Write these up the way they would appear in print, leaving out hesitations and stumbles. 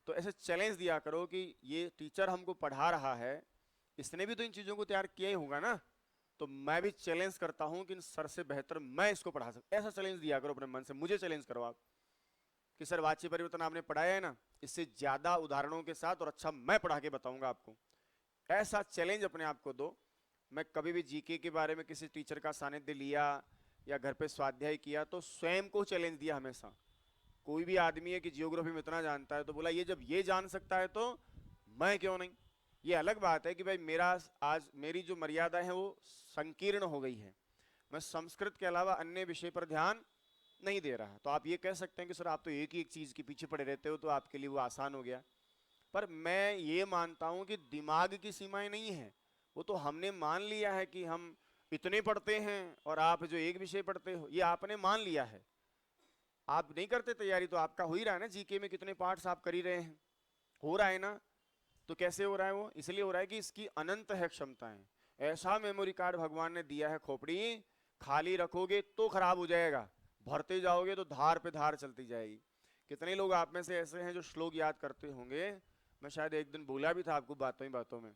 तो ऐसे चैलेंज दिया करो कि ये टीचर हमको पढ़ा रहा है, इसने भी तो इन चीज़ों को तैयार किया ही होगा ना, तो मैं भी चैलेंज करता हूं कि इन सर से बेहतर मैं इसको पढ़ा सकता। ऐसा चैलेंज दिया करो अपने मन से, मुझे चैलेंज करो आप कि सर वाच्य परिवर्तन आपने पढ़ाया है ना, इससे ज्यादा उदाहरणों के साथ और अच्छा मैं पढ़ा के बताऊंगा आपको। ऐसा चैलेंज अपने आप को दो। मैं कभी भी जीके के बारे में किसी टीचर का सानिध्य लिया या घर पे स्वाध्याय किया तो स्वयं को चैलेंज दिया हमेशा। कोई भी आदमी है कि जियोग्राफी में इतना जानता है तो बोला ये जब ये जान सकता है तो मैं क्यों नहीं। ये अलग बात है कि भाई मेरा आज मेरी जो मर्यादा है वो संकीर्ण हो गई है, मैं संस्कृत के अलावा अन्य विषय पर ध्यान नहीं दे रहा। तो आप ये कह सकते हैं कि सर आप तो एक ही एक चीज के पीछे पड़े रहते हो तो आपके लिए वो आसान हो गया। पर मैं ये मानता हूं कि दिमाग की सीमाएं नहीं है, वो तो हमने मान लिया है कि हम इतने पढ़ते हैं और आप जो एक विषय पढ़ते हो ये आपने मान लिया है। आप नहीं करते तैयारी तो आपका हो ही रहा है ना, जीके में कितने पार्ट्स आप कर ही रहे हैं, हो रहा है ना। तो कैसे हो रहा है वो, इसलिए हो रहा है कि इसकी अनंत है क्षमताएं। ऐसा मेमोरी कार्ड भगवान ने दिया है खोपड़ी, खाली रखोगे तो खराब हो जाएगा, भरते जाओगे तो धार पे धार चलती जाएगी। कितने लोग आप में से ऐसे हैं जो श्लोक याद करते होंगे, मैं शायद एक दिन बोला भी था आपको बातों ही बातों में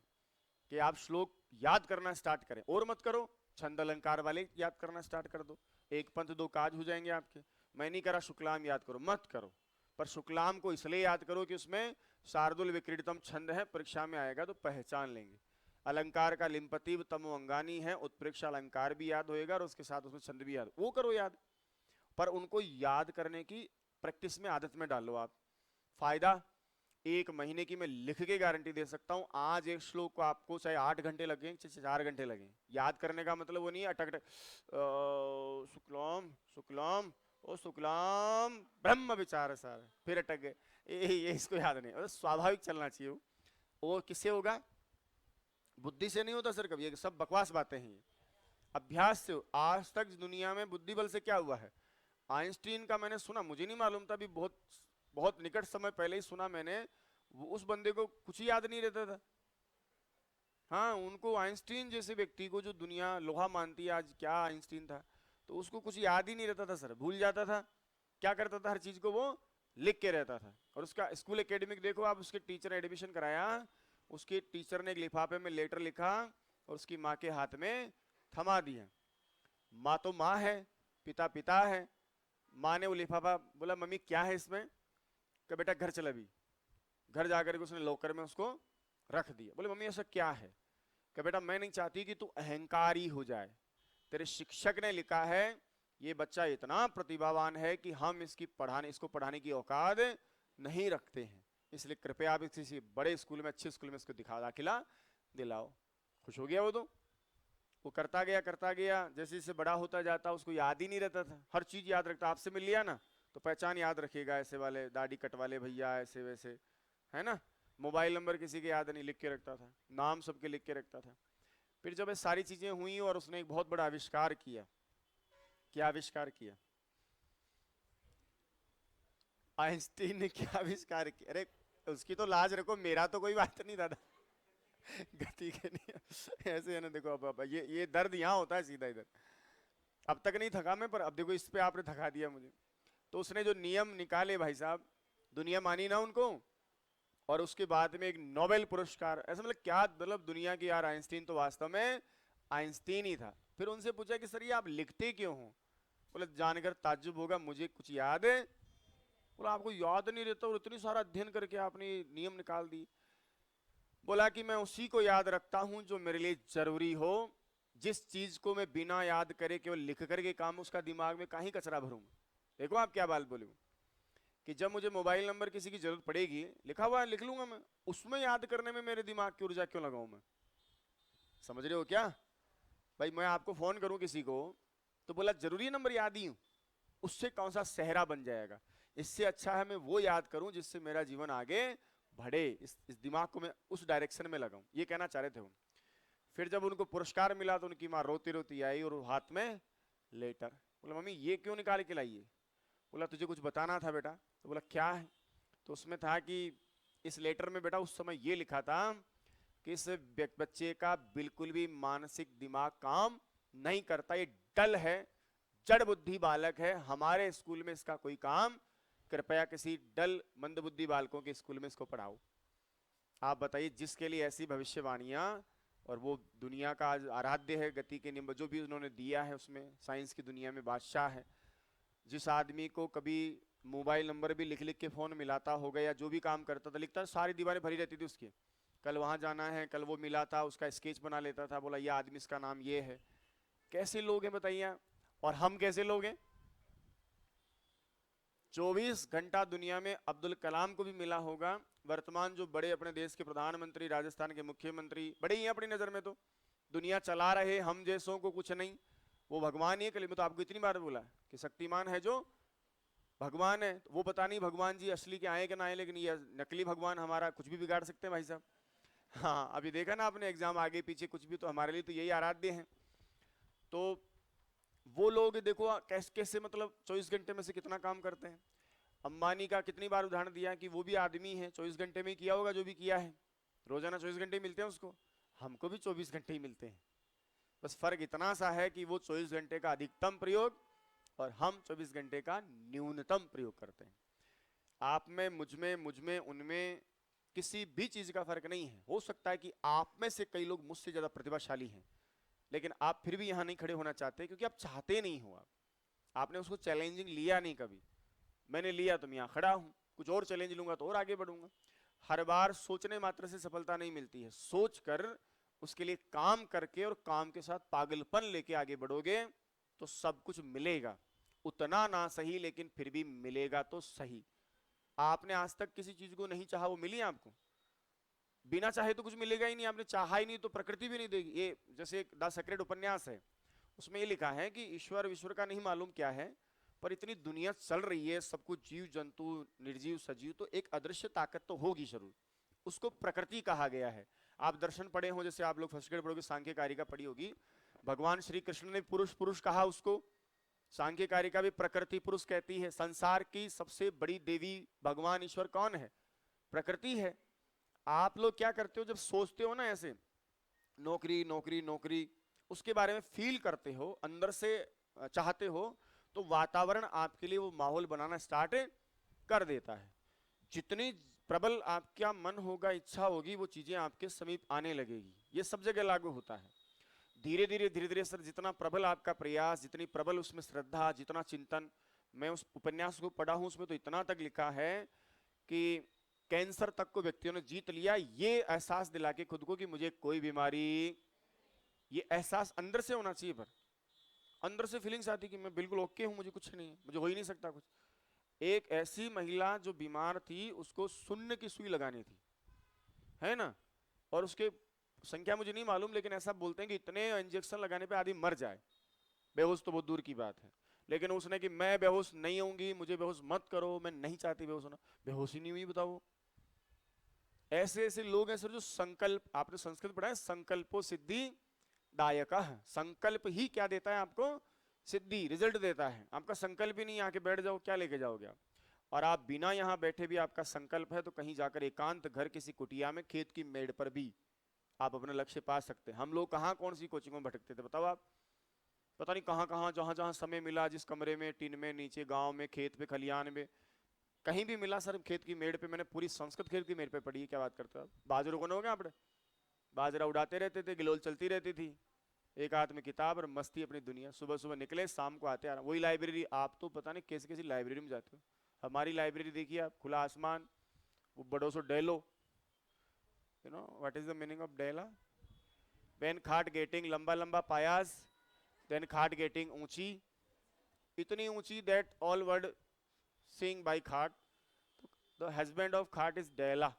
कि आप श्लोक याद करना स्टार्ट करें और मत करो, छंद अलंकार वाले याद करना स्टार्ट कर दो, एक पंथ दो काज हो जाएंगे आपके। मैं नहीं करा शुक्लाम याद करो, मत करो, पर शुक्लाम को इसलिए याद करो कि उसमें शार्दुल विक्रीडितम छंद है, परीक्षा में आएगा तो पहचान लेंगे। अलंकार का लिम्पति तमो अंगानी है, उत्प्रेक्षा अलंकार भी याद होएगा और उसके साथ उसमें छंद भी याद, वो करो याद। पर उनको याद करने की प्रैक्टिस में आदत में डालो आप। फायदा एक महीने की मैं लिख के गारंटी दे सकता हूं, आज एक श्लोक को आपको चाहे 8 घंटे लगे चाहे 4 घंटे लगे, याद करने का मतलब वो नहीं है अटक शुक्लाम शुक्लाम ओ शुक्लाम ब्रह्म विचार सार फिर अटक गए, ये इसको याद नहीं, और स्वाभाविक चलना चाहिए वो किससे होगा, बुद्धि से नहीं होता सर कभी, ये सब बकवास बातें हैं ये, अभ्यास से। आज तक दुनिया में बुद्धि बल से क्या हुआ है, आइंस्टीन का मैंने सुना, मुझे नहीं मालूम था, अभी बहुत बहुत निकट समय पहले ही सुना मैंने, उस बंदे को कुछ ही याद नहीं रहता था। हाँ, उनको आइंस्टीन जैसे व्यक्ति को जो दुनिया लोहा मानती है आज, क्या आइंस्टीन था, तो उसको कुछ याद ही नहीं रहता था सर, भूल जाता था। क्या करता था, हर चीज को वो लिख के रहता था। और उसका स्कूल एकेडमिक देखो आप, उसके टीचर ने एडमिशन कराया, उसके टीचर ने एक लिफाफे में लेटर लिखा और उसकी माँ के हाथ में थमा दिया। माँ तो माँ है, पिता पिता है। माँ ने वो लिफाफा बोला मम्मी क्या है इसमें, कि बेटा घर चल, अभी घर जाकर के उसने लॉकर में उसको रख दिया। बोले मम्मी ऐसा क्या है, कि बेटा मैं नहीं चाहती कि तू अहंकारी हो जाए, तेरे शिक्षक ने लिखा है ये बच्चा इतना प्रतिभावान है कि हम इसको पढ़ाने की औकात नहीं रखते हैं, इसलिए कृपया आप किसी बड़े स्कूल में, अच्छे स्कूल में इसको दाखिला दिलाओ। खुश हो गया वो तो, वो करता गया, जैसे जैसे बड़ा होता जाता उसको याद ही नहीं रहता था, हर चीज याद रखता। आपसे मिल लिया ना तो पहचान याद रखेगा, ऐसे वाले दाढ़ी कट वाले भैया ऐसे वैसे, है ना। मोबाइल नंबर किसी के याद नहीं, लिख के रखता था, नाम सबके लिख के रखता था। फिर जब ये सारी चीजें हुई और उसने एक बहुत बड़ा आविष्कार किया, क्या आविष्कार किया आइंस्टीन ने, क्या आविष्कार किया, अरे उसकी तो लाज रखो, मेरा तो कोई बात नहीं दादा गति के नहीं ऐसे है ना, देखो अब ये दर्द यहाँ होता है सीधा इधर। अब तक नहीं थका मैं, पर अब देखो इस पे आपने थका दिया मुझे। तो उसने जो नियम निकाले भाई साहब, दुनिया मानी ना उनको, और उसके बाद में एक नोबेल पुरस्कार, ऐसा मतलब क्या, मतलब दुनिया की यार, आइंस्टीन तो वास्तव में आइंस्टीन ही था। फिर उनसे पूछा कि सर ये आप लिखते क्यों हो, बोले जानकर ताज्जुब होगा मुझे कुछ याद है। बोला आपको याद नहीं रहता और इतनी सारा अध्ययन करके आपने नियम निकाल दी। बोला कि मैं उसी को याद रखता हूं जो मेरे लिए जरूरी हो, जिस चीज को मैं बिना याद करे केवल लिख करके काम, उसका दिमाग में काहे कचरा भरूंगा। देखो आप क्या बात बोले, कि जब मुझे मोबाइल नंबर किसी की जरूरत पड़ेगी, लिखा हुआ है लिख लूंगा मैं, उसमें याद करने में मेरे दिमाग की ऊर्जा क्यों लगाऊं मैं। समझ रहे हो क्या भाई, मैं आपको फोन करूं किसी को तो बोला जरूरी नंबर याद ही हूं, उससे कौन सा सहरा बन जाएगा। इससे अच्छा है मैं वो याद करूं जिससे मेरा जीवन आगे बढ़े, इस दिमाग को मैं उस डायरेक्शन में लगाऊं, ये कहना चाह रहे थे वो। फिर जब उनको पुरस्कार मिला तो उनकी माँ रोती रोती आई और हाथ में लेटर, बोला मम्मी ये क्यों निकाल के लाई है। बोला तुझे कुछ बताना था बेटा। तो बोला क्या है। तो उसमें था कि इस लेटर में बेटा उस समय ये लिखा था कि इस बच्चे का बिल्कुल भी मानसिक दिमाग काम नहीं करता, ये डल है, जड़ बुद्धि बालक है, हमारे स्कूल में इसका कोई काम कृपया किसी डल मंदबुद्धि बालकों के स्कूल में इसको पढ़ाओ। आप बताइए, जिसके लिए ऐसी भविष्यवाणियां, और वो दुनिया का आज आराध्य है, गति के नियम जो भी उन्होंने दिया है उसमें साइंस की दुनिया में बादशाह है। जिस आदमी को कभी मोबाइल नंबर भी लिख लिख के फोन मिलाता होगा या जो भी काम करता था लिखता, सारी दीवारें भरी रहती थी उसकी, कल वहां जाना है, कल वो मिला था, उसका स्केच बना लेता था, बोला ये आदमी इसका नाम ये है। कैसे लोग हैं बताइए। और हम कैसे लोग हैं? 24 घंटा दुनिया में अब्दुल कलाम को भी मिला होगा, वर्तमान जो बड़े अपने देश के प्रधानमंत्री, राजस्थान के मुख्यमंत्री, बड़े ही हैं अपनी नजर में, तो दुनिया चला रहे, हम जैसों को कुछ नहीं, वो भगवान ही है। कल मैं तो आपको इतनी बार बोला कि शक्तिमान है जो भगवान है, वो पता नहीं भगवान जी असली के आए कि ना आए, लेकिन ये नकली भगवान हमारा कुछ भी बिगाड़ सकते हैं भाई साहब। हाँ, अभी देखा ना आपने, एग्जाम आगे पीछे कुछ भी, तो हमारे लिए तो यही आराध्य हैं। तो वो लोग देखो कैसे कैसे मतलब 24 घंटे में से कितना काम करते हैं। अंबानी का कितनी बार उदाहरण दिया कि वो भी आदमी है, 24 घंटे में किया होगा जो भी किया है, रोजाना 24 घंटे मिलते हैं उसको, हमको भी 24 घंटे ही मिलते हैं। बस फर्क इतना सा है कि वो 24 घंटे का अधिकतम प्रयोग और हम 24 घंटे का न्यूनतम प्रयोग करते हैं। आप में, मुझ में, उनमें किसी भी चीज का फर्क नहीं है। हो सकता है कि आप में से कई लोग मुझसे ज्यादा प्रतिभाशाली हैं, लेकिन आप फिर भी यहां नहीं खड़े होना चाहते क्योंकि आप चाहते नहीं हो। आपने उसको चैलेंजिंग लिया नहीं कभी। मैंने लिया तो मैं यहां खड़ा हूं, कुछ और चैलेंज लूंगा तो और आगे बढ़ूंगा। हर बार सोचने मात्र से सफलता नहीं मिलती है, सोच कर उसके लिए काम करके और काम के साथ पागलपन लेके आगे बढ़ोगे तो सब कुछ मिलेगा, उतना ना सही लेकिन फिर भी मिलेगा तो सही। आपने आज तक किसी चीज को नहीं चाहा, वो मिली आपको? बिना चाहे तो कुछ मिलेगा ही नहीं, आपने चाहा ही नहीं तो प्रकृति भी नहीं देगी। ये जैसे द सेक्रेट उपन्यास है, उसमें ये लिखा है कि ईश्वर विश्वर का नहीं मालूम क्या है, पर इतनी दुनिया चल रही है, सब कुछ जीव जंतु निर्जीव सजीव, तो एक अदृश्य ताकत तो होगी जरूर, उसको प्रकृति कहा गया है। आप दर्शन पढ़े हो, जैसे आप लोग फर्स्ट ग्रेड पढ़ोगे, सांख्य कारिका पढ़ी होगी, भगवान श्री कृष्ण ने पुरुष पुरुष कहा उसको, सांख्य कारिका भी प्रकृति पुरुष कहती है। संसार की सबसे बड़ी देवी भगवान ईश्वर कौन है? प्रकृति है। आप लोग क्या करते हो जब सोचते हो ना ऐसे, नौकरी नौकरी नौकरी, उसके बारे में फील करते हो, अंदर से चाहते हो, तो वातावरण आपके लिए वो माहौल बनाना स्टार्ट कर देता है। जितनी प्रबल आपका मन होगा, इच्छा होगी, वो चीजें आपके समीप आने लगेगी। ये सब जगह लागू होता है। धीरे धीरे सर, जितना प्रबल आपका प्रयास, जितनी प्रबल उसमें श्रद्धा, जितना चिंतन, मैं उस उपन्यास को पढ़ा हूं, उसमें तो इतना तक लिखा है कि कैंसर तक को व्यक्तियों ने जीत लिया, ये एहसास दिला के खुद को कि मुझे कोई बीमारी, ये एहसास अंदर से होना चाहिए। पर अंदर से फीलिंग्स आती कि मैं बिल्कुल ओके हूं, मुझे कुछ नहीं, मुझे हो ही नहीं सकता कुछ। एक ऐसी महिला जो बीमार थी, उसको शून्य की सुई लगानी थी, है ना, और उसके संख्या मुझे नहीं मालूम, लेकिन ऐसा बोलते हैं कि इतने इंजेक्शन लगाने पे आदमी मर जाए, बेहोश तो बहुत दूर की बात है, लेकिन उसने कि मैं बेहोश नहीं होंगी, मुझे बेहोश मत करो, मैं नहीं चाहती बेहोश होना, बेहोश ही नहीं हुई। बताओ, ऐसे ऐसे लोग हैं सर जो संकल्प, आपने संस्कृत पढ़ा है, संकल्पो सिद्धि दायक, संकल्प ही क्या देता है आपको? सिद्धि, रिजल्ट देता है। आपका संकल्प ही नहीं, आके बैठ जाओ, क्या लेके जाओगे आप? और आप बिना यहां बैठे भी आपका संकल्प है तो कहीं जाकर एकांत घर, किसी कुटिया में, खेत की मेड़ पर भी आप अपना लक्ष्य पा सकते हैं। हम लोग कहाँ कौन सी कोचिंग में भटकते थे बताओ आप, पता नहीं कहाँ कहाँ, जहां जहां समय मिला, जिस कमरे में, टीन में, नीचे गांव में, खेत पे, खलियान में, कहीं भी मिला सर, खेत की मेड़ पे। मैंने पूरी संस्कृत खेत की मेड़ पे पढ़ी है, क्या बात करते हो आप? बाजरों को हो गया आपने, बाजरा उड़ाते रहते थे, गिलोल चलती रहती थी, एक हाथ में किताब और मस्ती अपनी दुनिया। सुबह सुबह निकले, शाम को आते, वही लाइब्रेरी। आप तो पता नहीं कैसी कैसी लाइब्रेरी में जाते हो। हमारी लाइब्रेरी देखिए आप, खुला आसमान, वो बड़ों से डेलो, you know what is the meaning of डेला? व्हेन खाट गेटिंग लंबा लंबा पायास, देन खाट गेटिंग ऊंची, इतनी ऊंची that all world seeing by खाट, द हस्बैंड ऑफ खाट इज डेला।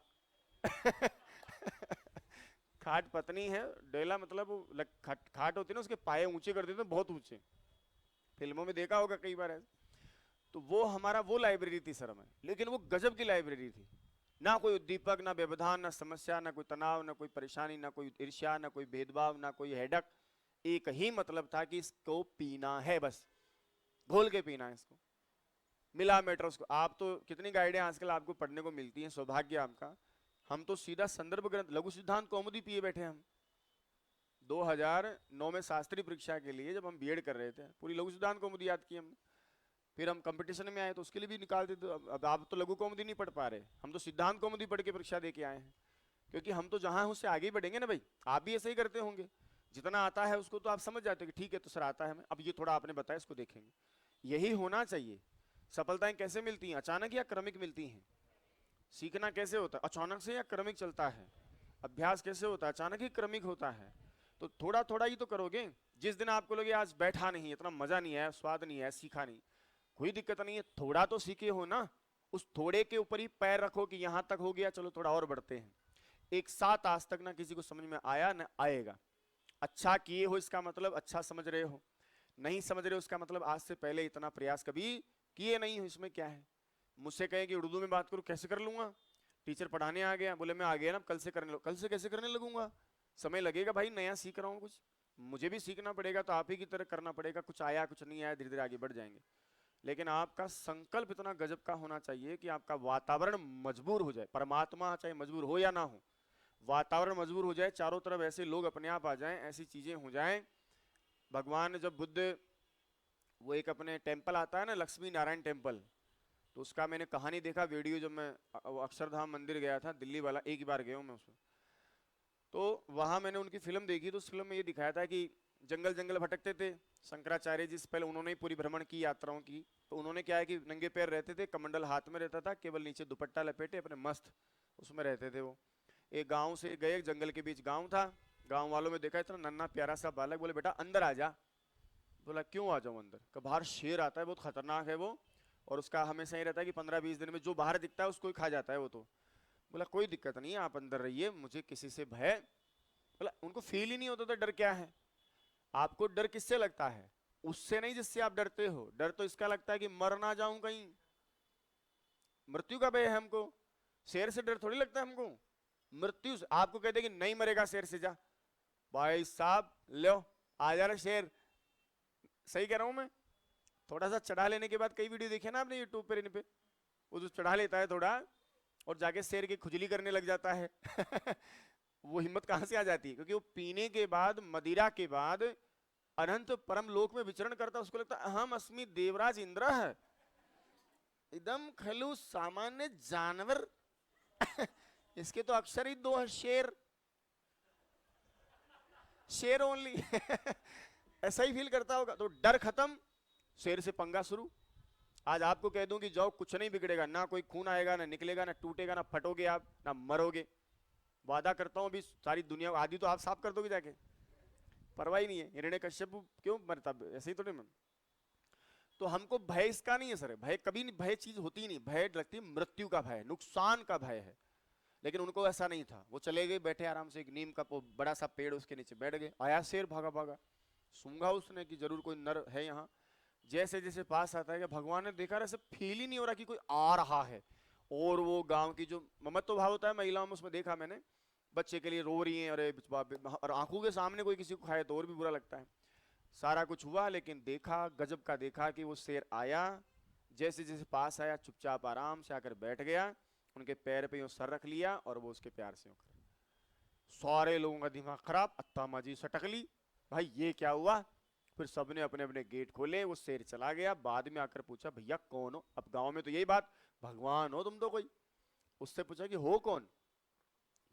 खाट पत्नी है, डेला मतलब वो खाट होती है ना, उसके पाए ऊंचे कर देते हैं, बहुत ऊंचे, फिल्मों में देखा होगा कई बार ऐसे। तो वो हमारा वो लाइब्रेरी थी सर में, लेकिन वो गजब की लाइब्रेरी थी। ना कोई उद्दीपक, ना व्यवधान, ना समस्या, ना कोई तनाव, ना कोई परेशानी, ना कोई ईर्ष्या, ना कोई भेदभाव, ना कोई हेडक। एक ही मतलब था कि इसको पीना है, बस घोल के पीना है इसको, मिला मेटर उसको। आप तो कितनी गाइडें आजकल आपको पढ़ने को मिलती हैं, सौभाग्य आपका। हम तो सीधा संदर्भ ग्रंथ लघु सिद्धांत कौमुदी पिए बैठे हम। 2009 में शास्त्री परीक्षा के लिए जब हम बीएड कर रहे थे, पूरी लघु सिद्धांत कौमुदी याद की हमने। फिर हम कंपटीशन में आए तो उसके लिए भी निकालते, तो अब आप तो लघु कौमुदी नहीं पढ़ पा रहे, हम तो सिद्धांत कौमुदी पढ़ के परीक्षा दे के आए हैं, क्योंकि हम तो जहां हैं उससे आगे ही बढ़ेंगे ना भाई। आप भी ऐसे ही करते होंगे, जितना आता है उसको तो आप समझ जाते हो कि ठीक है तो सर आता है हमें, अब ये थोड़ा आपने बताया इसको देखेंगे। यही होना चाहिए। सफलताएं कैसे मिलती हैं, अचानक या क्रमिक मिलती हैं? सीखना कैसे होता है, अचानक से या क्रमिक चलता है? अभ्यास कैसे होता है, अचानक ही क्रमिक होता है। तो थोड़ा थोड़ा ही तो करोगे। जिस दिन आपको लगे आज बैठा नहीं, इतना मजा नहीं आया, स्वाद नहीं आया, सीखा नहीं, कोई दिक्कत नहीं है, थोड़ा तो सीखे हो ना, उस थोड़े के ऊपर ही पैर रखो कि यहां तक हो गया, चलो थोड़ा और बढ़ते हैं। एक साथ आज तक ना किसी को समझ में आया ना आएगा। अच्छा किए हो इसका मतलब अच्छा समझ रहे हो, नहीं समझ रहे हो इसका मतलब आज से पहले इतना प्रयास कभी किए नहीं हो। इसमें क्या है? मुझसे कहे कि उर्दू में बात करूं, कैसे कर लूंगा? टीचर पढ़ाने आ गया, बोले मैं आ गया ना, कल से करने लो। कल से कैसे करने लगूंगा? समय लगेगा भाई, नया सीख रहा हूँ कुछ, मुझे भी सीखना पड़ेगा, तो आप ही की तरह करना पड़ेगा। कुछ आया कुछ नहीं आया, धीरे धीरे आगे बढ़ जाएंगे। लेकिन आपका संकल्प इतना गजब का होना चाहिए कि आपका वातावरण मजबूर हो जाए। परमात्मा चाहे मजबूर हो या ना हो, वातावरण मजबूर हो जाए, चारों तरफ ऐसे लोग अपने आप आ जाएं, ऐसी चीजें हो जाएं। भगवान जब बुद्ध, वो एक अपने टेम्पल आता है ना, लक्ष्मी नारायण टेम्पल, तो उसका मैंने कहानी देखा वीडियो, जब मैं अक्षरधाम मंदिर गया था दिल्ली वाला, एक ही बार गया हूँ मैं उसमें। तो वहां मैंने उनकी फिल्म देखी, तो उस फिल्म में ये दिखाया था कि जंगल जंगल भटकते थे शंकराचार्य जी से, पहले उन्होंने ही पूरी भ्रमण की यात्राओं की। तो उन्होंने क्या है कि नंगे पैर रहते थे, कमंडल हाथ में रहता था, केवल नीचे दुपट्टा लपेटे अपने मस्त उसमें रहते थे वो। एक गांव से गए, जंगल के बीच गांव था, गांव वालों में देखा इतना नन्ना प्यारा सा बालक, बोले बेटा अंदर आ जा। बोला क्यों आ जाऊं अंदर? का बाहर शेर आता है, बहुत खतरनाक है वो, और उसका हमेशा ही रहता है कि 15-20 दिन में जो बाहर दिखता है उसको ही खा जाता है वो। तो बोला कोई दिक्कत नहीं है, आप अंदर रहिए, मुझे किसी से भय। बोला उनको फील ही नहीं होता था डर क्या है। आपको डर किससे लगता है? उससे नहीं जिससे आप डरते हो। डर तो इसका लगता है कि मर ना जाऊं कहीं, मृत्यु का भय है हमको। शेर से डर थोड़ी लगता है हमको। मृत्यु से आपको कहते कि नहीं मरेगा शेर से, जा भाई साहब लो आ जा रहा शेर। सही कह रहा हूं मैं? थोड़ा सा चढ़ा लेने के बाद, कई वीडियो देखे ना आपने यूट्यूब पर, इन पे वो जो चढ़ा लेता है थोड़ा और जाके शेर की खुजली करने लग जाता है वो हिम्मत कहां से आ जाती है? क्योंकि वो पीने के बाद, मदिरा के बाद अनंत परम लोक में विचरण करता है, उसको लगता है हम अस्मि देवराज इंद्र है, एकदम खलू सामान्य जानवर इसके तो अक्षर ही दो है, शेर, शेर ओनली ऐसा ही फील करता होगा। तो डर खत्म, शेर से पंगा शुरू। आज आपको कह दूं कि जाओ, कुछ नहीं बिगड़ेगा, ना कोई खून आएगा, ना निकलेगा, ना टूटेगा, ना फटोगे आप, ना मरोगे। वादा करता हूं अभी सारी दुनिया आदि तो आप साफ कर दोगे जाके, परवाह ही नहीं है। हिरण्यकश्यप क्यों मरता? ऐसे ही तो नहीं। तो हमको भय इसका नहीं है सर, भय कभी नहीं, भय चीज होती ही नहीं। भय लगती है मृत्यु का भय, नुकसान का भय है। लेकिन उनको ऐसा नहीं था, वो चले गए, बैठे आराम से, एक नीम का बड़ा सा पेड़, उसके नीचे बैठ गए। आया शेर, भागा भागा, सूंघा उसने कि जरूर कोई नर है यहाँ। जैसे जैसे पास आता है कि भगवान ने देखा, ऐसे फील ही नहीं हो रहा कि कोई आ रहा है। और वो गांव की जो ममत्व भाव होता है महिलाओं में, उसमें देखा मैंने, बच्चे के लिए रो रही हैं, अरे और आंखों के सामने कोई किसी को खाए तो और भी बुरा लगता है। सारा कुछ हुआ, लेकिन देखा, गजब का देखा कि वो शेर आया, जैसे जैसे पास आया चुपचाप आराम से आकर बैठ गया, उनके पैर पे यूं सर रख लिया और वो उसके प्यार से कर। सारे लोगों का दिमाग खराब, अत्ता माजी सटक ली, भाई ये क्या हुआ? फिर सबने अपने अपने गेट खोले, वो शेर चला गया। बाद में आकर पूछा भैया कौन हो? अब गांव में तो यही बात, भगवान हो तुम तो कोई? उससे पूछा कि हो कौन?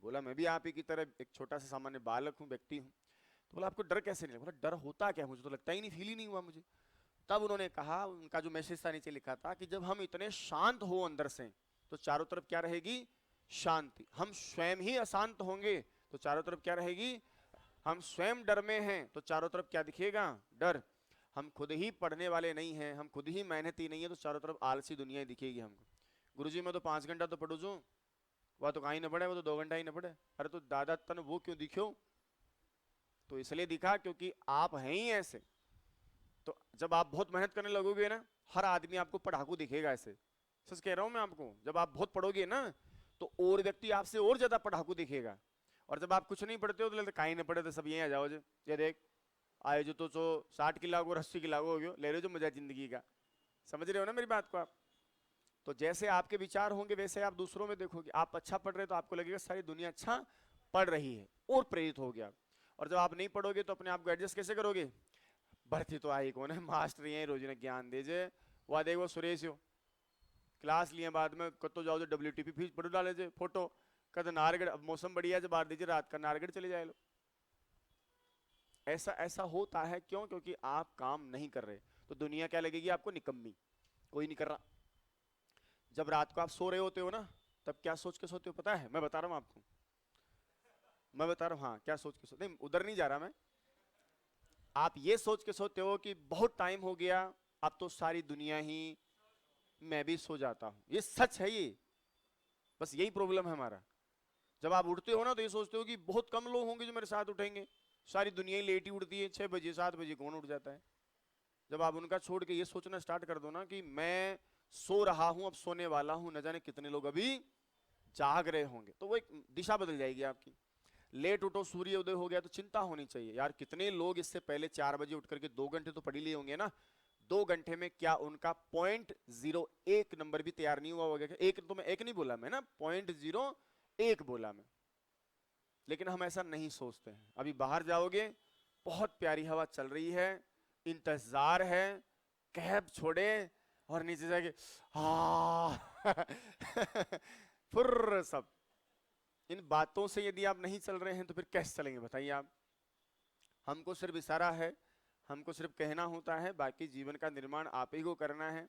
बोला मैं भी आप ही की तरह एक छोटा सा सामान्य बालक हूँ, व्यक्ति हूँ। तो बोला आपको डर कैसे नहीं लगा? बोला डर होता क्या, मुझे तो लगता ही नहीं, फील ही नहीं हुआ मुझे। तब उन्होंने कहा, उनका जो मैसेज था नीचे लिखा था कि जब हम इतने शांत हो अंदर से, तो चारों तरफ क्या रहेगी? शांति। हम स्वयं ही अशांत होंगे तो चारों तरफ क्या रहेगी? हम स्वयं डर में हैं तो चारों तरफ क्या दिखेगा? डर। हम खुद ही पढ़ने वाले नहीं हैं, हम खुद ही मेहनती नहीं है, तो चारों तरफ आलसी दुनिया ही दिखेगी हमको। गुरुजी मैं तो 5 घंटा तो पढ़ू छू, वह तो कहीं ना पढ़े, वो तो 2 घंटा ही ना पढ़े। अरे तो दादा तन वो क्यों दिखो? तो इसलिए दिखा क्योंकि आप हैं ही ऐसे। तो जब आप बहुत मेहनत करने लगोगे ना, हर आदमी आपको पढ़ाकू दिखेगा। ऐसे सच कह रहा हूं मैं आपको, जब आप बहुत पढ़ोगे ना तो और व्यक्ति आपसे और ज्यादा पढ़ाकू दिखेगा। और जब आप कुछ नहीं पढ़ते हो तो लगता कहीं नहीं पढ़े तो सब यहीं आ जाओ, ये देख आए जो तो 60 की लागू और 80 की लागू हो गयो, ले रहे हो जो मजा जिंदगी का। समझ रहे हो ना मेरी बात को आप? तो जैसे आपके विचार होंगे वैसे आप दूसरों में देखोगे। आप अच्छा पढ़ रहे तो आपको लगेगा सारी दुनिया अच्छा पढ़ रही है, और प्रेरित हो गया। और जब आप नहीं पढ़ोगे तो अपने आप को एडजस्ट कैसे करोगे? भर्ती तो आई कौन है, मास्टर यही रोज ने ज्ञान दे जे, वहाँ देखो सुरेश हो क्लास लिए बाद में कतो जाओ जो WTP फीस पढ़ो डाले जे फोटो कद नारगढ़, अब मौसम बढ़िया जब बाहर दीजिए रात का नारगढ़ चले जाए लो। ऐसा ऐसा होता है क्यों? क्योंकि आप काम नहीं कर रहे, तो दुनिया क्या लगेगी आपको? निकम्मी, कोई नहीं कर रहा। जब रात को आप सो रहे होते हो ना, तब क्या सोच के सोते हो पता है? मैं बता रहा हूँ आपको, मैं बता रहा हूँ। हाँ, क्या सोच के सोते? नहीं, उधर नहीं जा रहा मैं। आप ये सोच के सोते हो कि बहुत टाइम हो गया, अब तो सारी दुनिया ही, मैं भी सो जाता हूं। ये सच है, ये बस यही प्रॉब्लम है हमारा। जब आप उठते हो ना तो ये सोचते हो कि बहुत कम लोग होंगे जो मेरे साथ उठेंगे, सारी दुनिया ही लेट ही उठती है, 6 बजे 7 बजे कौन उठ जाता है। जब आप उनका छोड़ के ये सोचना स्टार्ट कर दो ना कि मैं सो रहा हूं, अब सोने वाला हूं, न जाने कितने लोग अभी जाग रहे होंगे, तो वो एक दिशा बदल जाएगी आपकी। लेट उठो, सूर्य उदय हो गया तो चिंता होनी चाहिए यार, कितने लोग इससे पहले 4 बजे उठ करके 2 घंटे तो पढ़ ही लिए होंगे ना। 2 घंटे में क्या उनका 0.01 नंबर भी तैयार नहीं हुआ होगा? एक तो मैं एक नहीं बोला मैं ना, 0.01 बोला मैं। लेकिन हम ऐसा नहीं सोचते हैं। अभी बाहर जाओगे, बहुत प्यारी हवा चल रही है, इंतजार है, कैब छोड़े और नीचे जाके फुर्र सब। इन बातों से यदि आप नहीं चल रहे हैं तो फिर कैसे चलेंगे बताइए आप? हमको सिर्फ इशारा है, हमको सिर्फ कहना होता है, बाकी जीवन का निर्माण आप ही को करना है।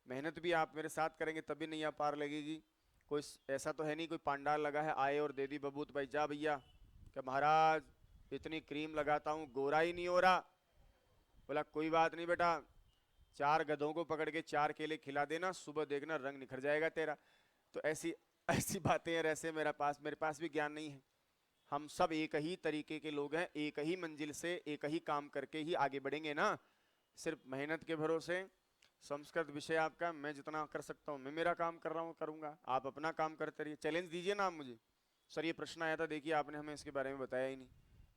मेहनत भी आप मेरे साथ करेंगे तभी नहीं आप पार लगेगी। कोई ऐसा तो है नहीं कोई पांडाल लगा है आए और दे दी बबूत भाई जा भैया, क्या महाराज इतनी क्रीम लगाता हूँ गोरा ही नहीं हो रहा। बोला कोई बात नहीं बेटा, 4 गधों को पकड़ के 4 केले खिला देना, सुबह देखना रंग निखर जाएगा तेरा। तो ऐसी ऐसी बातें हैं। ऐसे मेरे पास भी ज्ञान नहीं है। हम सब एक ही तरीके के लोग हैं, एक ही मंजिल से एक ही काम करके ही आगे बढ़ेंगे ना, सिर्फ मेहनत के भरोसे। संस्कृत विषय आपका, मैं जितना कर सकता हूँ मैं मेरा काम कर रहा हूँ, करूंगा, आप अपना काम करते रहिए। चैलेंज दीजिए ना आप मुझे, सर ये प्रश्न आया था देखिए आपने हमें इसके बारे में बताया ही नहीं,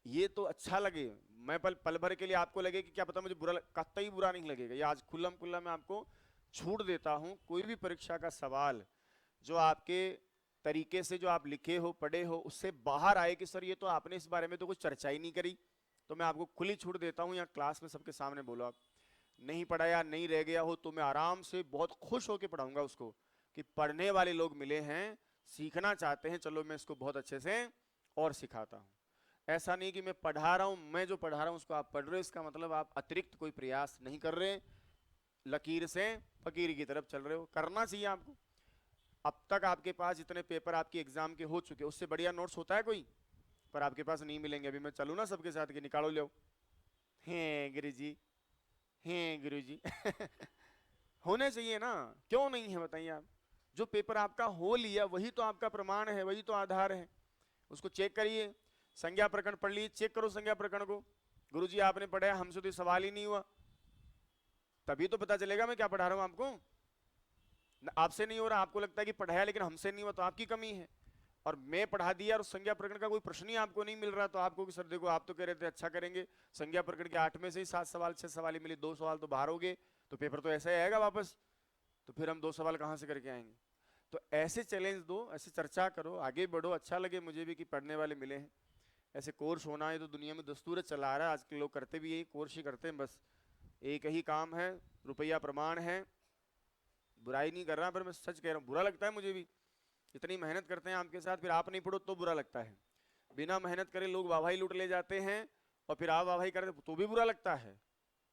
ये तो अच्छा लगे, मैं पल भर के लिए आपको लगे कि क्या पता मुझे बुरा कतई बुरा नहीं लगेगा। ये आज खुल्लम खुल्ला मैं आपको छूट देता हूँ। कोई भी परीक्षा का सवाल जो आपके तरीके से जो आप लिखे हो पढ़े हो उससे बाहर आए कि सर ये तो आपने इस बारे में तो कुछ चर्चा ही नहीं करी, तो मैं आपको खुली छूट देता हूँ, या क्लास में सबके सामने बोलो। आप नहीं पढ़ाया नहीं रह गया हो तो मैं आराम से बहुत खुश होकर पढ़ाऊंगा उसको कि पढ़ने वाले लोग मिले हैं, सीखना चाहते हैं, चलो मैं इसको बहुत अच्छे से और सिखाता हूँ। ऐसा नहीं कि मैं पढ़ा रहा हूँ, मैं जो पढ़ा रहा हूँ उसको आप पढ़ रहे हो, इसका मतलब आप अतिरिक्त कोई प्रयास नहीं कर रहे, लकीर से फकीर की तरफ चल रहे हो। करना चाहिए आपको। अब तक आपके पास जितने पेपर आपके एग्जाम के हो चुके, उससे बढ़िया नोट्स होता है कोई? पर आपके पास नहीं मिलेंगे। अभी मैं चलूँ ना सबके साथ कि निकालो लो, हैं गुरुजी, हैं गुरुजी होने चाहिए ना, क्यों नहीं है बताइए आप? जो पेपर आपका हो लिया वही तो आपका प्रमाण है, वही तो आधार है। उसको चेक करिए। संज्ञा प्रकरण पढ़ लीजिए, चेक करो संज्ञा प्रकरण को। गुरुजी आपने पढ़ाया, हमसे तो सवाल ही नहीं हुआ, तभी तो पता चलेगा मैं क्या पढ़ा रहा हूं आपको। आपसे नहीं हो रहा, आपको लगता है कि पढ़ाया लेकिन हमसे नहीं हुआ, तो आपकी कमी है। और मैं पढ़ा दिया और संज्ञा प्रकरण का कोई प्रश्न ही आपको नहीं मिल रहा, तो आपको कि सर देखो आप तो कह रहे थे अच्छा करेंगे, संज्ञा प्रकरण के 8 में से ही 7 सवाल 6 सवाल ही मिले, 2 सवाल तो बाहर हो गए, तो पेपर तो ऐसा ही आएगा वापस, तो फिर हम 2 सवाल कहाँ से करके आएंगे? तो ऐसे चैलेंज दो, ऐसे चर्चा करो, आगे बढ़ो। अच्छा लगे मुझे भी कि पढ़ने वाले मिले हैं। ऐसे कोर्स होना है तो दुनिया में दस्तूर चला आ रहा है, आजकल लोग करते भी यही कोर्स ही करते हैं, बस एक ही काम है, रुपया प्रमाण है। बुराई नहीं कर रहा, पर मैं सच कह रहा हूँ, बुरा लगता है मुझे भी। इतनी मेहनत करते हैं आपके साथ, फिर आप नहीं पढ़ो तो बुरा लगता है। बिना मेहनत करे लोग वाहवाही लूट ले जाते हैं, और फिर आप वाहवाही करते तो भी बुरा लगता है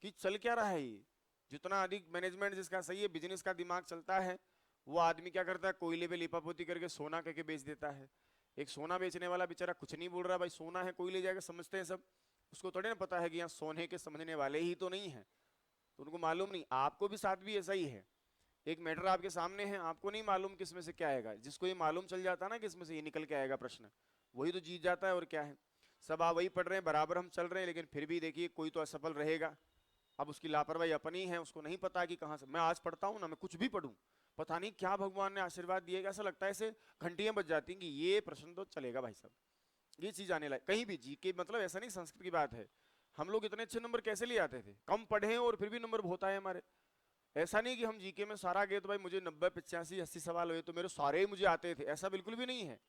कि चल क्या रहा है ये। जितना अधिक मैनेजमेंट जिसका सही है, बिजनेस का दिमाग चलता है, वो आदमी क्या करता है, कोयले पे लिपापोती करके सोना करके बेच देता है। एक सोना बेचने वाला बेचारा कुछ नहीं बोल रहा, भाई सोना है कोई ले जाएगा, समझते हैं सब। उसको थोड़े ना पता है कि यहाँ सोने के समझने वाले ही तो नहीं है, तो उनको मालूम नहीं। आपको भी साथ भी ऐसा ही है, एक मैटर आपके सामने है, आपको नहीं मालूम किसमें से क्या आएगा। जिसको ये मालूम चल जाता है ना किसमें से ये निकल के आएगा प्रश्न, वही तो जीत जाता है। और क्या है, सब आप वही पढ़ रहे हैं, बराबर हम चल रहे हैं, लेकिन फिर भी देखिए कोई तो असफल रहेगा। अब उसकी लापरवाही अपनी है, उसको नहीं पता कि कहाँ से। मैं आज पढ़ता हूँ ना, मैं कुछ भी पढ़ूं, पता नहीं क्या भगवान ने आशीर्वाद दिएगा, ऐसा लगता है ऐसे घंटियां बज जाती हैं कि ये प्रश्न तो चलेगा भाई साहब, ये चीज आने लगे। कहीं भी जीके मतलब ऐसा नहीं, संस्कृत की बात है, हम लोग इतने अच्छे नंबर कैसे ले आते थे, कम पढ़े और फिर भी नंबर बहुत आए हमारे। ऐसा नहीं कि हम जीके में सारा गए तो भाई मुझे 90 85 80 सवाल हुए तो मेरे सारे ही मुझे आते थे, ऐसा बिल्कुल भी नहीं है।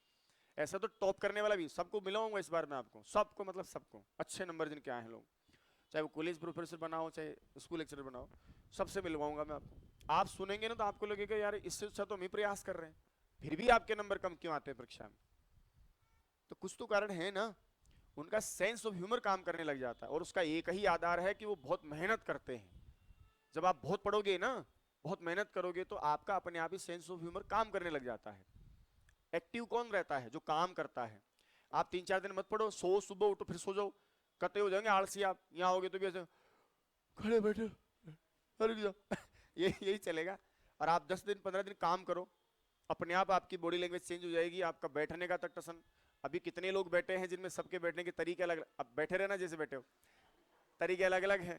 ऐसा तो टॉप करने वाला भी सबको मिलाऊंगा इस बार मैं आपको, सबको मतलब सबको अच्छे नंबर जिनके आए हैं लोग, चाहे वो कॉलेज प्रोफेसर बनाओ चाहे स्कूल लेक्चरर बनाओ, सबसे मिलवाऊंगा मैं आपको। आप सुनेंगे ना तो आपको लगेगा यार इससे अच्छा तो हम ही प्रयास कर रहे हैं, फिर भी आपके नंबर कम क्यों आते हैं परीक्षा में? तो कुछ तो कारण है ना। उनका सेंस ऑफ ह्यूमर काम करने लग जाता है, और उसका एक ही आधार है कि वो बहुत मेहनत करते हैं। जब आप बहुत पढ़ोगे ना, बहुत मेहनत करोगे, तो आपका अपने आप ही सेंस ऑफ ह्यूमर काम करने लग जाता है। एक्टिव कौन रहता है? जो काम करता है। आप 3-4 दिन मत पढ़ो, सो सुबह उठो फिर सो जाओ, कते हो जाएंगे आलसी। आप यहाँ होगे तो भी ऐसे खड़े बैठे यही चलेगा। और आप 10 दिन 15 दिन काम करो, अपने आप आपकी बॉडी लैंग्वेज चेंज हो जाएगी, आपका बैठने का तक टसन। अभी कितने लोग बैठे हैं जिनमें सबके बैठने के तरीके अलग, अब बैठे रहना जैसे बैठे हो, तरीके अलग अलग हैं।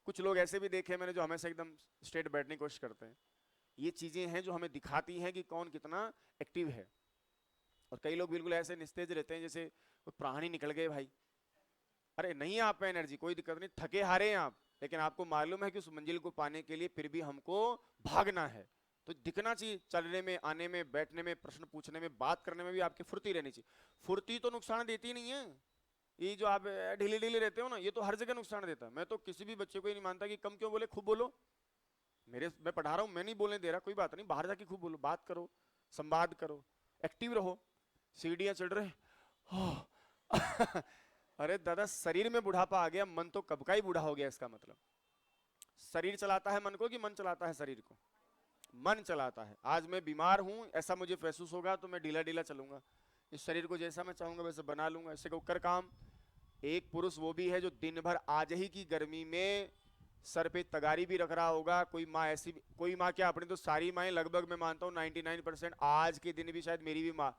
कुछ लोग ऐसे भी देखे मैंने जो हमेशा एकदम स्ट्रेट बैठने की कोशिश करते हैं। ये चीजें हैं जो हमें दिखाती हैं कि कौन कितना एक्टिव है। और कई लोग बिल्कुल ऐसे निस्तेज रहते हैं जैसे कोई प्राणी निकल गए भाई। अरे नहीं, आप में एनर्जी कोई दिक्कत नहीं, थके हारे हैं आप, लेकिन आपको मालूम है कि उस मंजिल को पाने के लिए फिर भी हमको भागना है। तो दिखना चाहिए, चलने में, आने में, बैठने में, प्रश्न पूछने में, बात करने में भी आपकी फुर्ती रहनी चाहिए। फुर्ती तो नुकसान देती नहीं है। ये जो आप ढीले ढीले रहते हो ना, ये तो हर जगह नुकसान देता है। मैं तो किसी भी बच्चे को ही नहीं मानता कि कम क्यों बोले, खूब बोलो। मैं पढ़ा रहा हूँ, मैं नहीं बोलने दे रहा, कोई बात नहीं, बाहर जाके खूब बोलो, बात करो, संवाद करो, एक्टिव रहो। सीढ़ियां चढ़ रहे अरे दादा, शरीर में बुढ़ापा आ गया, मन तो कब का ही बूढ़ा हो गया। इसका मतलब शरीर चलाता है मन को कि मन चलाता है शरीर को? मन चलाता है। आज मैं बीमार हूं, ऐसा मुझे महसूस होगा तो मैं ढीला ढीला चलूंगा, इस शरीर को जैसा मैं चाहूंगा वैसे बना लूंगा, इससे को कर काम। एक पुरुष वो भी है जो दिन भर आज ही की गर्मी में सर पे तगारी भी रख रहा होगा। कोई माँ ऐसी, कोई माँ क्या, अपनी तो सारी माएँ लगभग मैं मानता हूँ 99% आज के दिन भी शायद मेरी भी माँ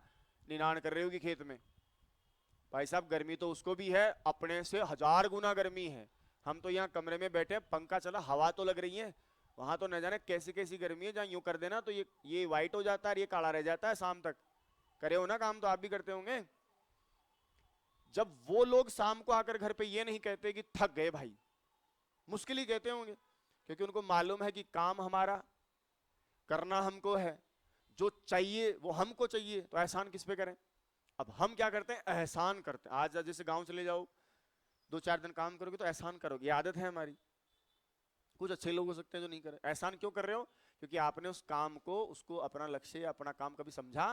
निनाण कर रही होगी खेत में। भाई साहब, गर्मी तो उसको भी है, अपने से 1000 गुना गर्मी है। हम तो यहाँ कमरे में बैठे, पंखा चला, हवा तो लग रही है, वहां तो न जाने कैसी कैसी गर्मी है, जहाँ यूं कर देना तो ये व्हाइट हो जाता है, ये काला रह जाता है शाम तक। करे हो ना काम, तो आप भी करते होंगे। जब वो लोग शाम को आकर घर पे ये नहीं कहते कि थक गए भाई, मुश्किल ही कहते होंगे, क्योंकि उनको मालूम है कि काम हमारा करना हमको है, जो चाहिए वो हमको चाहिए, तो एहसान किस पे करें? अब हम क्या करते हैं, एहसान करते हैं। आज जैसे गांव चले जाओ, 2-4 दिन काम करोगे तो एहसान करोगे, ये आदत है हमारी। कुछ अच्छे लोग हो सकते हैं जो नहीं करे। एहसान क्यों कर रहे हो? क्योंकि आपने उस काम को, उसको अपना लक्ष्य या अपना काम कभी समझा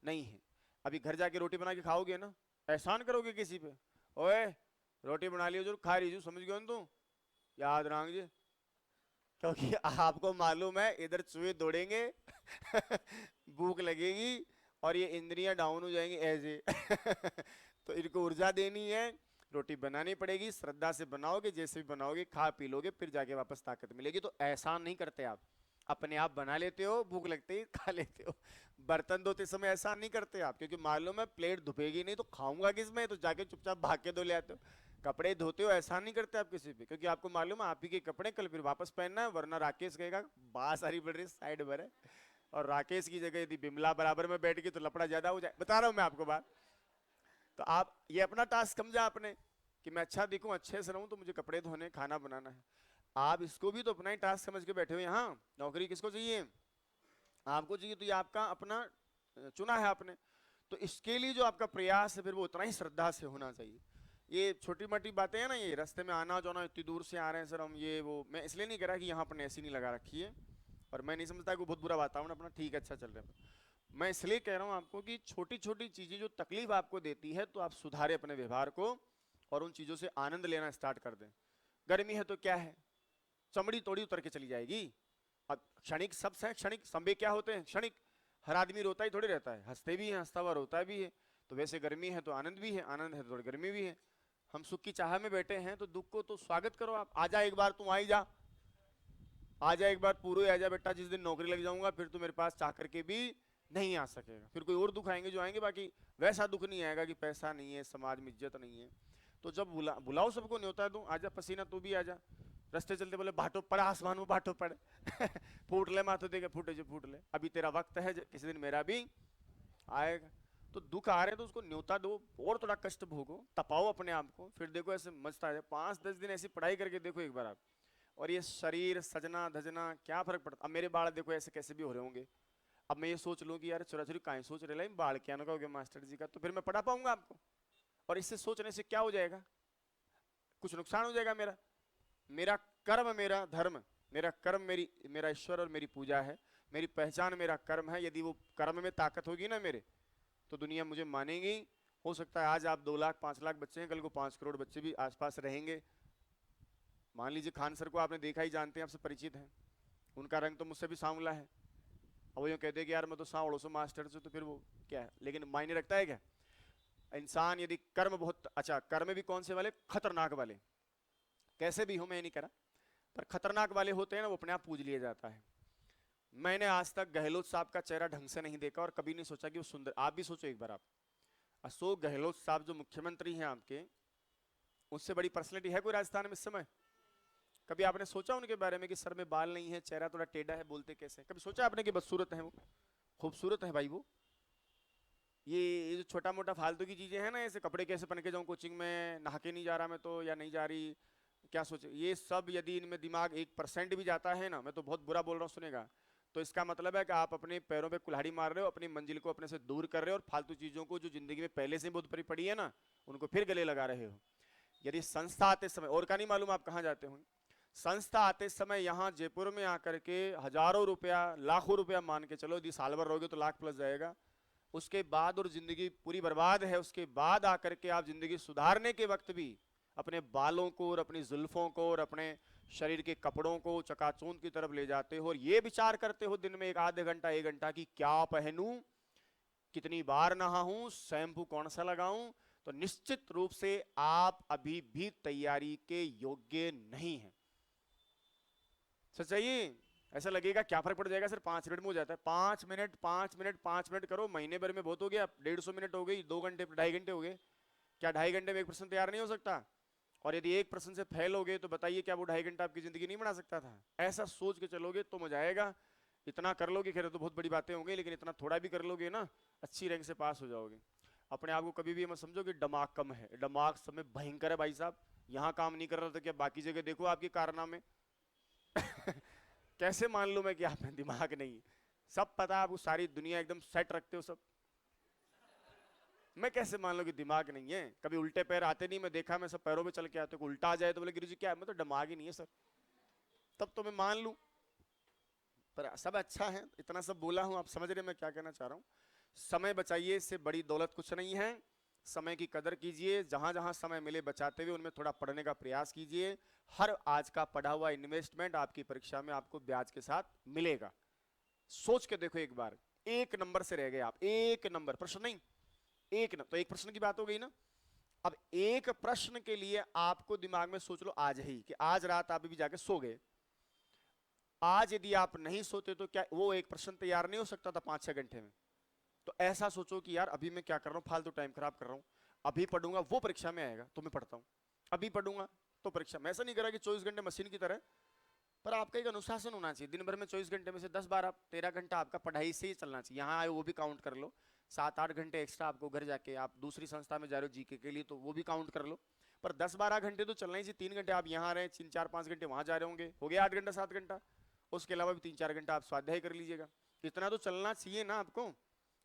नहीं है। अभी घर जाके रोटी बना के खाओगे ना, एहसान करोगे किसी पे, ओए रोटी बना लियो जो खा रही, समझ गए तू, याद रखिए। क्योंकि आपको मालूम है इधर चूहे दौड़ेंगे भूख लगेगी और ये इंद्रियां डाउन हो जाएंगी ऐसे तो इनको ऊर्जा देनी है, रोटी बनानी पड़ेगी, श्रद्धा से बनाओगे, जैसे भी बनाओगे, खा पी लोगे, फिर जाके वापस ताकत मिलेगी। तो एहसान नहीं करते आप, अपने आप बना लेते हो, भूख लगते ही खा लेते हो। बर्तन धोते समय एहसान नहीं करते आप, क्योंकि मालूम है प्लेट धुपेगी नहीं तो खाऊंगा किसमें, तो जाके चुपचाप भाग के धो ले आते हो। कपड़े धोते हो, एहसान नहीं करते आप किसी पे, क्योंकि आपको मालूम है आप ही के कपड़े कल फिर वापस पहनना है, वरना राकेश कहेगा बात सारी बढ़ रही साइड भर है, और राकेश की जगह यदि बिमला बराबर में बैठ गई तो लपड़ा ज्यादा हो जाए। बता रहा हूं मैं आपको बात। तो आप ये अपना टास्क समझा आपने कि मैं अच्छा दिखूं, अच्छे से रहूं, तो मुझे कपड़े धोने, खाना बनाना है। आप इसको भी तो अपना ही टास्क समझ के बैठे हो। यहाँ नौकरी किसको चाहिए? आपको चाहिए, तो ये आपका अपना चुना है आपने। तो इसके लिए जो आपका प्रयास है फिर वो उतना ही श्रद्धा से होना चाहिए। ये छोटी मोटी बातें हैं ना, ये रास्ते में आना जाना, इतनी दूर से आ रहे हैं सर हम, ये वो, मैं इसलिए नहीं कह रहा कि यहाँ अपने ऐसी नहीं लगा रखी है, और मैं नहीं समझता कि बहुत बुरा वातावरण अपना ठीक है, अच्छा चल रहा है। मैं इसलिए कह रहा हूँ आपको कि छोटी छोटी चीजें जो तकलीफ आपको देती है, तो आप सुधारे अपने व्यवहार को और उन चीजों से आनंद लेना स्टार्ट कर दें। गर्मी है तो क्या है, चमड़ी तोड़ी उतर के चली जाएगी। अब क्षणिक सब है, क्षणिक संबे क्या होते हैं, क्षणिक। हर आदमी रोता ही थोड़ी रहता है, हंसते भी है, हंसता हुआ रोता भी है। तो वैसे गर्मी है तो आनंद भी है, आनंद है तो थोड़ी गर्मी भी है। हम सुख की चाह में बैठे हैं तो दुख को तो स्वागत करो। आप आजा एक बार, तू आई जा, आजा एक बार, पूरे आजा बेटा, जिस दिन नौकरी लग जाऊंगा फिर तू मेरे पास चाह करके भी नहीं आ सकेगा। फिर कोई और दुख आएंगे जो आएंगे, बाकी वैसा दुख नहीं आएगा कि पैसा नहीं है, समाज में इज्जत नहीं है। तो जब बुलाओ सबको, न्योता दूं, आजा पसीना तू भी आजा। रास्ते चलते बोले भाटो पड़, आसमान में भाटो पड़ फूट ले माथो देखे, फूटे जो फूट ले, अभी तेरा वक्त है, किसी दिन मेरा भी आएगा। तो दुख आ रहे हैं तो उसको न्योता दो, और थोड़ा कष्ट भोगो, तपाओ अपने आप को, फिर देखो ऐसे मचता है। 5-10 दिन ऐसी पढ़ाई करके देखो एक बार आप, और ये शरीर सजना धजना क्या फर्क पड़ता। अब मेरे बाल देखो ऐसे कैसे भी हो रहे होंगे, अब मैं ये सोच लूं कि यार चोरा चोरी काहे सोच रहे बाल क्या हो गया मास्टर जी का, तो फिर मैं पढ़ा पाऊंगा आपको? और इससे सोचने से क्या हो जाएगा, कुछ नुकसान हो जाएगा मेरा। मेरा कर्म, मेरा धर्म, मेरा कर्म मेरा ईश्वर और मेरी पूजा है, मेरी पहचान मेरा कर्म है। यदि वो कर्म में ताकत होगी ना मेरे, तो दुनिया मुझे मानेगी। हो सकता है आज आप 2 लाख 5 लाख बच्चे हैं, कल को 5 करोड़ बच्चे भी आसपास रहेंगे। मान लीजिए खान सर को आपने देखा ही, जानते हैं, आपसे परिचित हैं, उनका रंग तो मुझसे भी सांवला है। अब वो यूँ कहते हैं कि यार मैं तो सांवड़ों से मास्टर से, तो फिर वो क्या है, लेकिन मायने रखता है क्या? इंसान यदि कर्म बहुत अच्छा, कर्म भी कौन से वाले? खतरनाक वाले। कैसे भी हो मैं नहीं करा, पर खतरनाक वाले होते हैं ना, वो अपने आप पूज लिया जाता है। मैंने आज तक गहलोत साहब का चेहरा ढंग से नहीं देखा और कभी नहीं सोचा कि वो सुंदर। आप भी सोचो एक बार, आप अशोक गहलोत साहब जो मुख्यमंत्री हैं आपके, उससे बड़ी पर्सनैलिटी है कोई राजस्थान में इस समय? कभी आपने सोचा उनके बारे में कि सर में बाल नहीं है, चेहरा थोड़ा टेढ़ा है, बोलते कैसे? कभी सोचा आपने कि बदसूरत है वो? खूबसूरत है भाई वो। ये जो छोटा मोटा फालतू की चीजें हैं ना, ऐसे कपड़े कैसे पहन के जाऊं कोचिंग में, नहा के नहीं जा रहा मैं तो, या नहीं जा रही, क्या सोचे, ये सब यदि इनमें दिमाग 1% भी जाता है ना, मैं तो बहुत बुरा बोल रहा हूँ, सुनेगा, तो इसका मतलब है कि आप अपने पैरों पे कुल्हाड़ी मार रहे हो, अपनी मंजिल को अपने से दूर कर रहे हो, और फालतू चीजों को जो जिंदगी में पहले से बहुत पड़ी है ना, उनको फिर गले लगा रहे हो। यदि संस्था आते समय, और का नहीं मालूम आप कहाँ जाते होंगे, संस्था आते समय यहाँ जयपुर में आकर के हजारों रुपया, लाखों रुपया मान के चलो, यदि साल भर रहोगे तो लाख प्लस जाएगा, उसके बाद और जिंदगी पूरी बर्बाद है, उसके बाद आकर के आप जिंदगी सुधारने के वक्त भी अपने बालों को और अपनी जुल्फों को और अपने शरीर के कपड़ों को चकाचौंध की तरफ ले जाते हो, और ये विचार करते हो दिन में एक आधे घंटा 1 घंटा की क्या पहनूं, कितनी बार नहाऊं, शैम्पू कौन सा लगाऊं, तो निश्चित रूप से आप अभी भी तैयारी के योग्य नहीं हैं। सच्चाई, ऐसा लगेगा क्या फर्क पड़ जाएगा सर, 5 मिनट में हो जाता है। 5 मिनट 5 मिनट 5 मिनट करो, महीने भर में बहुत हो गया, 150 मिनट हो गई, 2 घंटे 2.5 घंटे हो गए। क्या 2.5 घंटे में एक प्रश्न तैयार नहीं हो सकता? और यदि एक प्रश्न से फेल हो गए तो बताइए क्या वो 2.5 घंटा आपकी जिंदगी नहीं बना सकता था? ऐसा सोच के चलोगे तो मजा आएगा। इतना कर लोगे, खैर तो बहुत बड़ी बातें होंगी, लेकिन इतना थोड़ा भी कर लोगे ना, अच्छी रैंक से पास हो जाओगे। अपने आप को कभी भी मत समझो कि दिमाग कम है, दिमाग समय भयंकर है भाई साहब। यहाँ काम नहीं कर रहा था क्या बाकी जगह देखो आपके कारनामे। कैसे मान लूं मैं कि आप में दिमाग नहीं? सब पता, आपको सारी दुनिया एकदम सेट रखते हो सब, मैं कैसे मान लूं कि दिमाग नहीं है? कभी उल्टे पैर आते नहीं, मैं देखा, मैं सब पैरों में चल के आते, उल्टा आ जाए तो बोले गुरु जी क्या है, मैं तो दिमाग ही नहीं है सर, तब तो मैं मान लूं। पर सब अच्छा है, इतना सब बोला हूं, आप समझ रहे मैं क्या कहना चाह रहा हूं। समय बचाइए, इससे बड़ी दौलत कुछ नहीं है। समय की कदर कीजिए, जहां जहां समय मिले बचाते हुए उनमें थोड़ा पढ़ने का प्रयास कीजिए। हर आज का पढ़ा हुआ इन्वेस्टमेंट आपकी परीक्षा में आपको ब्याज के साथ मिलेगा। सोच के देखो एक बार, 1 नंबर से रह गए आप, 1 नंबर, प्रश्न नहीं, तो एक प्रश्न की बात हो गई ना। अब एक प्रश्न के लिए आपको दिमाग में सोच लो आज ही कि आज रात आप भी जाके सो गए, आज यदि आप नहीं सोते तो क्या वो एक प्रश्न तैयार नहीं हो सकता था 5-6 घंटे में? तो ऐसा सोचो कि यार अभी मैं क्या कर रहा हूँ, फालतू टाइम खराब कर रहा हूँ, अभी पढ़ूंगा वो परीक्षा में आएगा तो मैं पढ़ता हूँ, अभी पढ़ूंगा तो परीक्षा में। ऐसा नहीं करा कि 24 घंटे मशीन की तरह, पर आपका एक अनुशासन होना चाहिए। दिन भर में 24 घंटे में से 10-12-13 घंटा आपका पढ़ाई से ही चलना चाहिए। यहाँ आए वो भी काउंट कर लो, 7-8 घंटे एक्स्ट्रा आपको घर जाके, आप दूसरी संस्था में जा रहे हो जीके के लिए तो वो भी काउंट कर लो, पर 10-12 घंटे तो चलना ही चाहिए। 3 घंटे आप यहाँ रहे हैं, 3-4-5 घंटे वहाँ जा रहे होंगे, हो गया 8 घंटा 7 घंटा। उसके अलावा भी 3-4 घंटा आप स्वाध्याय कर लीजिएगा, इतना तो चलना चाहिए ना आपको।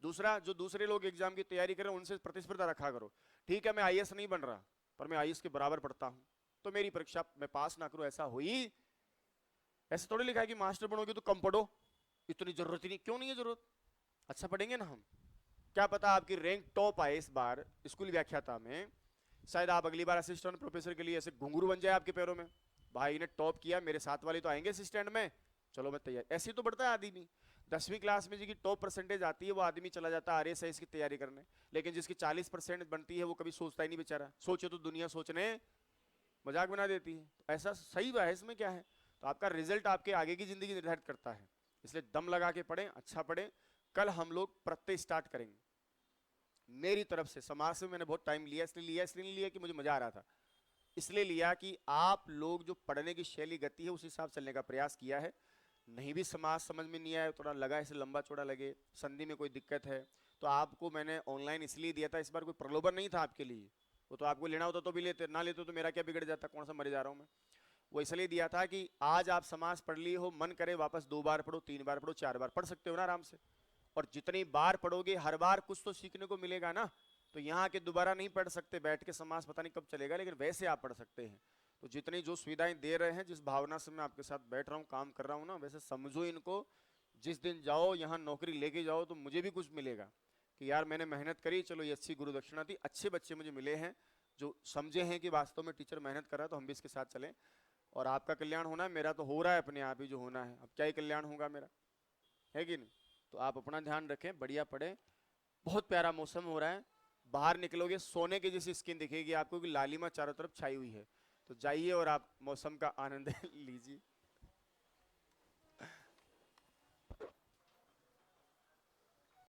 दूसरा, जो दूसरे लोग एग्जाम की तैयारी करें उनसे प्रतिस्पर्धा रखा करो। ठीक है मैं आईएएस नहीं बन रहा, पर मैं आईएएस के बराबर पढ़ता हूं, तो मेरी परीक्षा मैं पास ना करूं ऐसा हुई? ऐसे थोड़ी लिखा है कि मास्टर बनोगे तो कम पढ़ो, इतनी जरूरत ही नहीं। क्यों नहीं है जरूरत? अच्छा पढ़ेंगे ना हम, क्या पता आपकी रैंक टॉप आए इस बार स्कूल व्याख्याता में, शायद आप अगली बार असिस्टेंट प्रोफेसर के लिए ऐसे घुंघरू बन जाए आपके पैरों में, भाई ने टॉप किया, मेरे साथ वाले तो आएंगे असिस्टेंट में, चलो मैं तैयार। ऐसे ही तो बढ़ता है आदमी। 10वीं क्लास में जिसकी टॉप परसेंटेज आती है वो आदमी चला जाता है आरएसआईएस की तैयारी करने, लेकिन जिसकी 40% बनती है वो कभी सोचता ही नहीं बेचारा, सोचे तो दुनिया सोचने मजाक बना देती है। तो ऐसा सही है, इसमें क्या है? तो आपका रिजल्ट आपके आगे की जिंदगी निर्धारित करता है, इसलिए दम लगा के पढ़ें, अच्छा पढ़ें। कल हम लोग प्रत्यय स्टार्ट करेंगे। मेरी तरफ से समाज से मैंने बहुत टाइम लिया, इसलिए नहीं लिया कि मुझे मजा आ रहा था, इसलिए लिया कि आप लोग जो पढ़ने की शैली गति है उस हिसाब से चलने का प्रयास किया है। नहीं भी समाज समझ में नहीं आया, थोड़ा लगा ऐसे लंबा चौड़ा लगे, संधि में कोई दिक्कत है, तो आपको मैंने ऑनलाइन इसलिए दिया था, इस बार कोई प्रलोभन नहीं था आपके लिए, वो तो आपको लेना होता तो भी लेते, ना लेते तो मेरा क्या बिगड़ जाता, कौन सा मरे जा रहा हूँ मैं। वो इसलिए दिया था कि आज आप समाज पढ़ लिए हो, मन करे वापस 2 बार पढ़ो, 3 बार पढ़ो, 4 बार पढ़ सकते हो ना आराम से, और जितनी बार पढ़ोगे हर बार कुछ तो सीखने को मिलेगा ना। तो यहाँ के दोबारा नहीं पढ़ सकते बैठ के समाज, पता नहीं कब चलेगा, लेकिन वैसे आप पढ़ सकते हैं। तो जितनी जो सुविधाएं दे रहे हैं, जिस भावना से मैं आपके साथ बैठ रहा हूँ, काम कर रहा हूँ ना, वैसे समझो इनको। जिस दिन जाओ यहाँ नौकरी लेके जाओ तो मुझे भी कुछ मिलेगा कि यार मैंने मेहनत करी, चलो ये अच्छी गुरु दक्षिणा थी, अच्छे बच्चे मुझे मिले हैं जो समझे हैं कि वास्तव में टीचर मेहनत कर रहा है, तो हम भी इसके साथ चलें। और आपका कल्याण होना है, मेरा तो हो रहा है अपने आप ही जो होना है, अब क्या ही कल्याण होगा मेरा, है कि नहीं। तो आप अपना ध्यान रखें, बढ़िया पढ़ें। बहुत प्यारा मौसम हो रहा है, बाहर निकलोगे सोने की जैसी स्किन दिखेगी आपको कि लालिमा चारों तरफ छाई हुई है। तो जाइए और आप मौसम का आनंद लीजिए।